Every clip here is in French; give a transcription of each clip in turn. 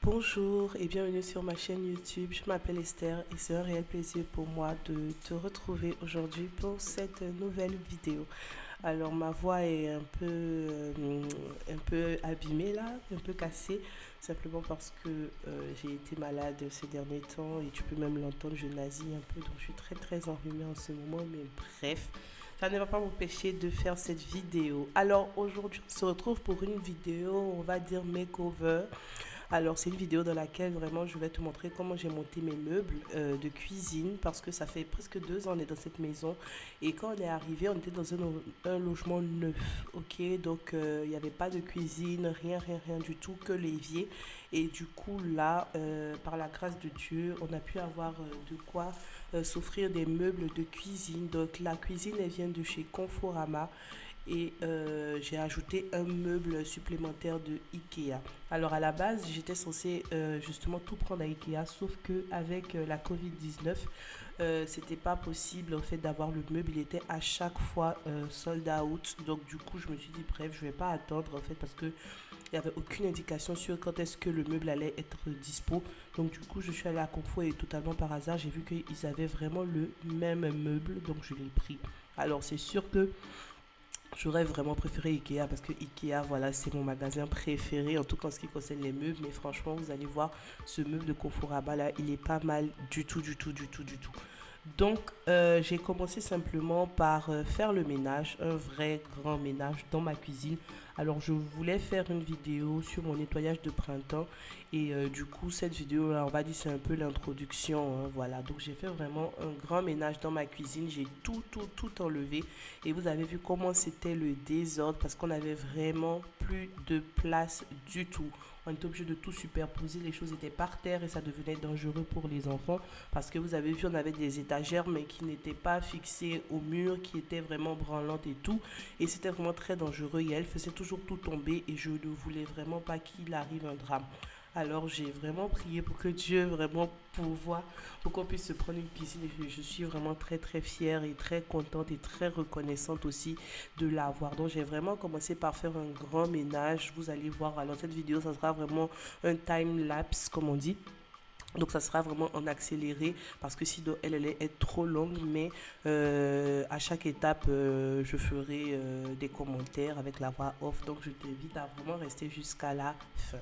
Bonjour et bienvenue sur ma chaîne YouTube. Je m'appelle Esther et c'est un réel plaisir pour moi de te retrouver aujourd'hui pour cette nouvelle vidéo. Alors ma voix est un peu abîmée là, un peu cassée, simplement parce que j'ai été malade ces derniers temps et tu peux même l'entendre, je nasis un peu, donc je suis très enrhumée en ce moment, mais bref. Ça ne va pas m'empêcher de faire cette vidéo. Alors aujourd'hui, on se retrouve pour une vidéo, on va dire makeover. Alors, c'est une vidéo dans laquelle vraiment je vais te montrer comment j'ai monté mes meubles de cuisine parce que ça fait presque 2 ans qu'on est dans cette maison et quand on est arrivé, on était dans un logement neuf, ok? Donc, il n'y avait pas de cuisine, rien du tout, que l'évier. Et du coup, là, par la grâce de Dieu, on a pu avoir de quoi s'offrir des meubles de cuisine. Donc, la cuisine, elle vient de chez Conforama et j'ai ajouté un meuble supplémentaire de Ikea. Alors à la base, j'étais censée justement tout prendre à Ikea, sauf que avec la Covid-19, c'était pas possible en fait d'avoir le meuble. Il était à chaque fois sold out. Donc du coup, je me suis dit bref, je vais pas attendre en fait parce que il n'y avait aucune indication sur quand est-ce que le meuble allait être dispo. Donc du coup, je suis allée à Confo et totalement par hasard, j'ai vu qu'ils avaient vraiment le même meuble, donc je l'ai pris. Alors c'est sûr que j'aurais vraiment préféré Ikea parce que Ikea, voilà, c'est mon magasin préféré, en tout cas en ce qui concerne les meubles. Mais franchement, vous allez voir, ce meuble de Conforama là, il est pas mal du tout. Donc, j'ai commencé simplement par faire le ménage, un vrai grand ménage dans ma cuisine. Alors, je voulais faire une vidéo sur mon nettoyage de printemps. Et du coup, cette vidéo-là, on va dire, c'est un peu l'introduction, hein, voilà. Donc, j'ai fait vraiment un grand ménage dans ma cuisine. J'ai tout enlevé. Et vous avez vu comment c'était le désordre parce qu'on avait vraiment plus de place du tout. On était obligé de tout superposer, les choses étaient par terre et ça devenait dangereux pour les enfants parce que vous avez vu, on avait des étagères mais qui n'étaient pas fixées au mur, qui étaient vraiment branlantes et tout. Et c'était vraiment très dangereux et elle faisait toujours tout tomber et je ne voulais vraiment pas qu'il arrive un drame. Alors j'ai vraiment prié pour que Dieu vraiment pourvoie, pour qu'on puisse se prendre une cuisine et je suis vraiment très fière et très contente et très reconnaissante aussi de l'avoir. Donc j'ai vraiment commencé par faire un grand ménage. Vous allez voir, alors cette vidéo, ça sera vraiment un time lapse comme on dit. Donc ça sera vraiment en accéléré parce que sinon elle allait être trop longue, mais à chaque étape je ferai des commentaires avec la voix off. Donc je t'invite à vraiment rester jusqu'à la fin.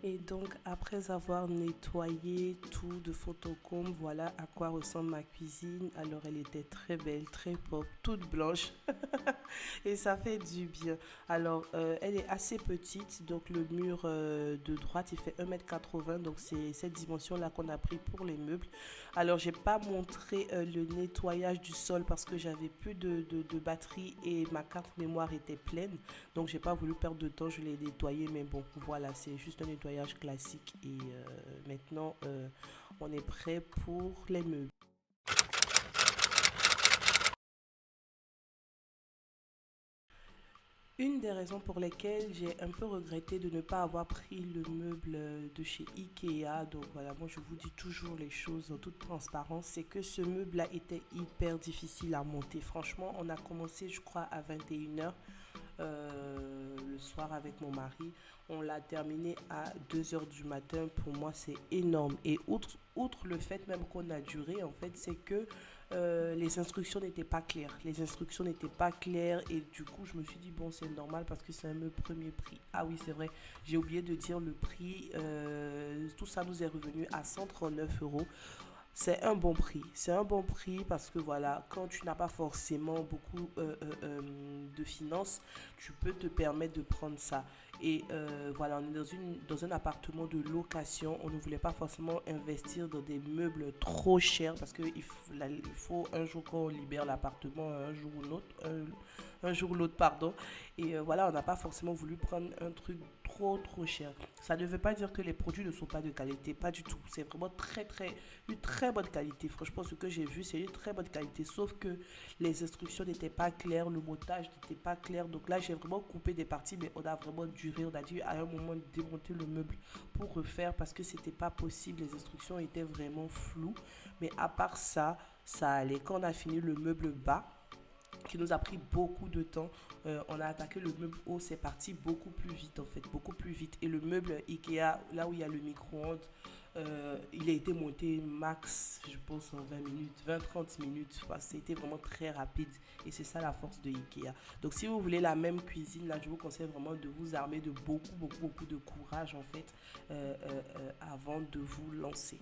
Et donc, après avoir nettoyé tout de fond en comble, voilà à quoi ressemble ma cuisine. Alors, elle était très belle, très propre, toute blanche. Et ça fait du bien. Alors, elle est assez petite. Donc, le mur de droite, il fait 1,80 m. Donc, c'est cette dimension-là qu'on a pris pour les meubles. Alors, j'ai pas montré le nettoyage du sol parce que j'avais plus de batterie et ma carte mémoire était pleine. Donc, j'ai pas voulu perdre de temps. Je l'ai nettoyé. Mais bon, voilà, c'est juste un nettoyage classique. Et maintenant, on est prêt pour les meubles. Une des raisons pour lesquelles j'ai un peu regretté de ne pas avoir pris le meuble de chez Ikea, donc voilà, moi je vous dis toujours les choses en toute transparence, c'est que ce meuble-là était hyper difficile à monter. Franchement, on a commencé, je crois, à 21 h le soir avec mon mari. On l'a terminé à 2 h du matin. Pour moi, c'est énorme. Et outre le fait même qu'on a duré, en fait, c'est que les instructions n'étaient pas claires. Les instructions n'étaient pas claires et du coup, je me suis dit, bon, c'est normal parce que c'est un premier prix. Ah oui, c'est vrai, j'ai oublié de dire le prix. Tout ça nous est revenu à 139 €. C'est un bon prix. C'est un bon prix parce que voilà, quand tu n'as pas forcément beaucoup de finances, tu peux te permettre de prendre ça. Et voilà, on est dans un appartement de location. On ne voulait pas forcément investir dans des meubles trop chers parce qu'il faut un jour qu'on libère l'appartement, un jour ou l'autre. Un jour ou l'autre, pardon. Et voilà, on n'a pas forcément voulu prendre un truc trop cher. Ça ne veut pas dire que les produits ne sont pas de qualité, pas du tout. C'est vraiment une très bonne qualité. Franchement, ce que j'ai vu, c'est une très bonne qualité. Sauf que les instructions n'étaient pas claires, le montage n'était pas clair. Donc là, j'ai vraiment coupé des parties, mais on a vraiment duré. On a dû à un moment démonter le meuble pour refaire parce que c'était pas possible. Les instructions étaient vraiment floues. Mais à part ça, ça allait. Quand on a fini le meuble bas, qui nous a pris beaucoup de temps. On a attaqué le meuble haut, c'est parti beaucoup plus vite en fait, beaucoup plus vite. Et le meuble Ikea, là où il y a le micro-ondes, il a été monté max, je pense, en 20 minutes, 20-30 minutes. Enfin, c'était vraiment très rapide et c'est ça la force de Ikea. Donc si vous voulez la même cuisine, là, je vous conseille vraiment de vous armer de beaucoup de courage en fait avant de vous lancer.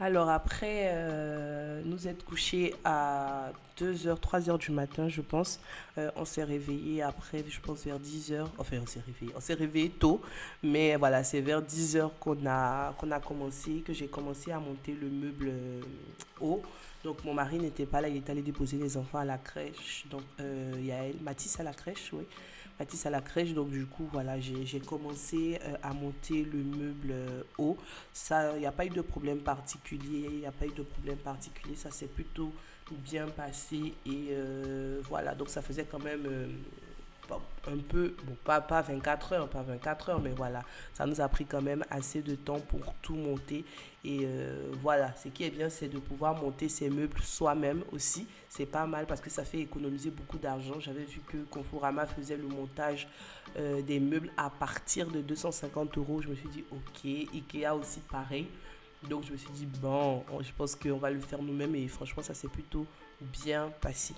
Alors après, nous être couchés à 2 heures 3 heures du matin, je pense. On s'est réveillé après, je pense vers 10 heures. Enfin, on s'est réveillé tôt. Mais voilà, c'est vers 10 heures qu'on a commencé, que j'ai commencé à monter le meuble haut. Donc mon mari n'était pas là, il est allé déposer les enfants à la crèche. Donc Yael, Mathis à la crèche, oui. Mathis à la crèche, donc du coup voilà, j'ai commencé à monter le meuble haut. Ça, il n'y a pas eu de problème particulier, il n'y a pas eu de problème particulier, ça s'est plutôt bien passé et voilà, donc ça faisait quand même un peu, bon, pas 24 heures, pas 24 heures, mais voilà, ça nous a pris quand même assez de temps pour tout monter. Et voilà, ce qui est bien, c'est de pouvoir monter ses meubles soi-même aussi. C'est pas mal parce que ça fait économiser beaucoup d'argent. J'avais vu que Conforama faisait le montage des meubles à partir de 250 euros. Je me suis dit, ok, Ikea aussi pareil. Donc je me suis dit, bon, je pense qu'on va le faire nous-mêmes et franchement, ça s'est plutôt bien passé.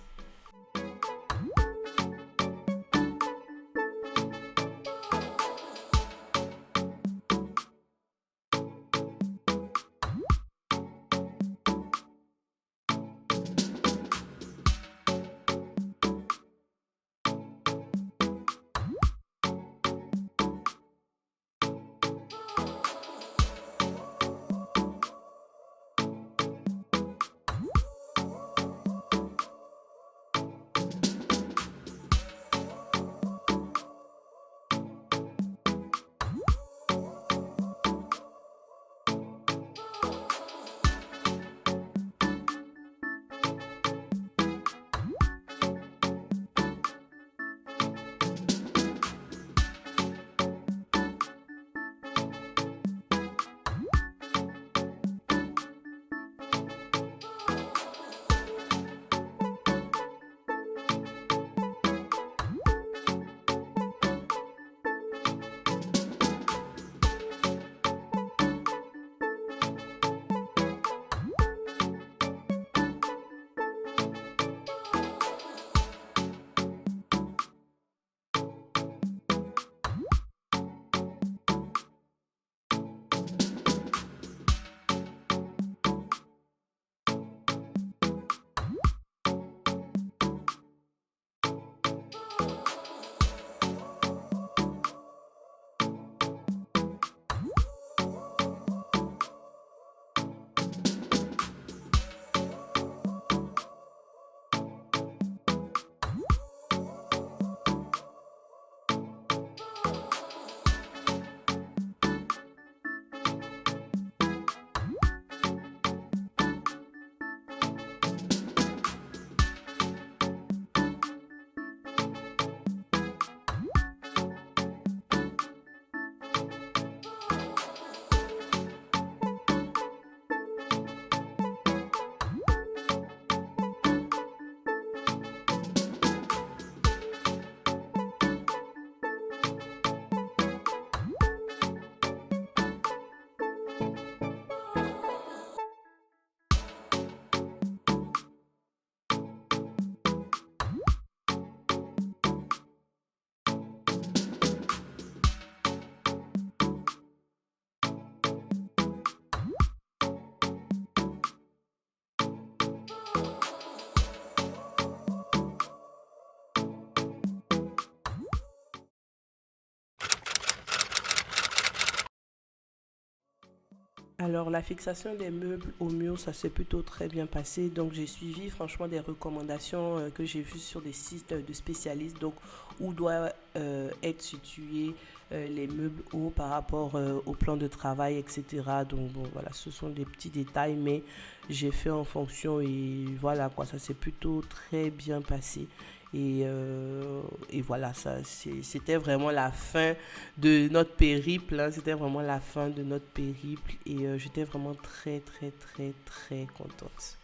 Alors, la fixation des meubles au mur, ça s'est plutôt très bien passé. Donc, j'ai suivi franchement des recommandations que j'ai vues sur des sites de spécialistes. Donc, où doivent être situés les meubles hauts par rapport au plan de travail, etc. Donc, bon, voilà, ce sont des petits détails, mais j'ai fait en fonction et voilà quoi, ça s'est plutôt très bien passé. Et voilà, c'était vraiment la fin de notre périple, hein. C'était vraiment la fin de notre périple et j'étais vraiment très, très, très, très contente.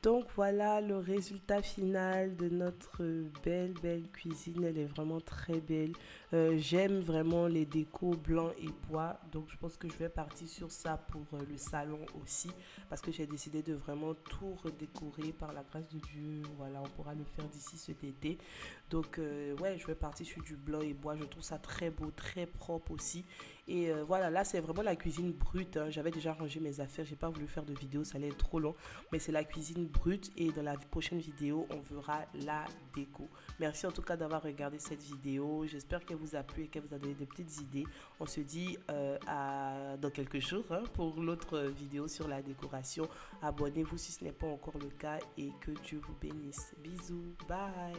Donc voilà le résultat final de notre belle cuisine. Elle est vraiment très belle. J'aime vraiment les décos blancs et bois. Donc je pense que je vais partir sur ça pour le salon aussi. Parce que j'ai décidé de vraiment tout redécorer par la grâce de Dieu. Voilà, on pourra le faire d'ici cet été. Donc ouais, je vais partir sur du blanc et bois. Je trouve ça très beau, très propre aussi. Et voilà, là c'est vraiment la cuisine brute, hein. J'avais déjà rangé mes affaires. J'ai pas voulu faire de vidéo, ça allait être trop long. Mais c'est la cuisine brute et dans la prochaine vidéo, on verra la déco. Merci en tout cas d'avoir regardé cette vidéo. J'espère qu'elle vous a plu et qu'elle vous a donné des petites idées. On se dit dans quelques jours hein, pour l'autre vidéo sur la décoration. Abonnez-vous si ce n'est pas encore le cas et que Dieu vous bénisse. Bisous, bye.